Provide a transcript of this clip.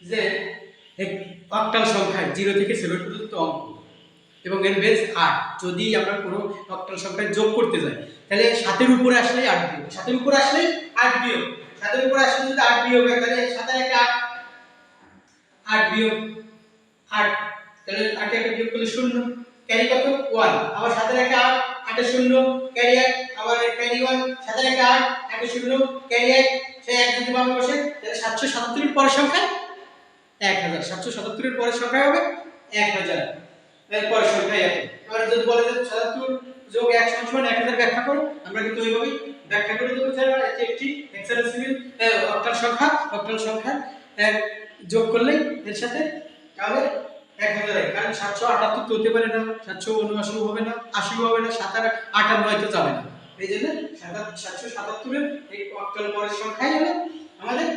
যে অক্টাল সংখ্যায় 0 থেকে 7 পর্যন্ত অঙ্ক এবং এর বেস 8। যদি আমরা কোনো অক্টাল সংখ্যায় যোগ করতে যাই তাহলে 7 এর উপরে আসলেই 8 বিয়োগ, 7 এর উপরে আসলেই 8 বিয়োগ, 7 এর উপরে আসলে যদি 8 বিয়োগ হয় তাহলে 7 এর একটা 8 বিয়োগ 8, তাহলে 8 এর বিয়োগ করলে 0, ক্যারি কত 1, আবার 7 এর একটা 8, 8 এর 0 ক্যারি 1, আবার ক্যারি 1, 7 এর একটা 8, 8 এর 0 ক্যারি 1, সেই 1 যদি বামে বসে তাহলে 777 এর পরের সংখ্যা 1000, 777 এর পরের সংখ্যা হবে 1000, এর পরের সংখ্যা 1। এবার যদি বলে যে 77 যোগ 1 সমান 1000 ব্যাখ্যা করো, আমরা কিন্তু ওইভাবেই ব্যাখ্যা করে দেবো যে এটি একটি হেক্সাডেসিমাল অক্টাল সংখ্যা যোগ করলেই এর সাথে তাহলে 1000 হয়, কারণ 778 তো হতে পারে না, 779 হবে না, 80 হবে না, 7 আর 8 আর 9 তো যাবে না, এই জন্য 777 এর এই অক্টাল পরের সংখ্যাই হলো আমাদের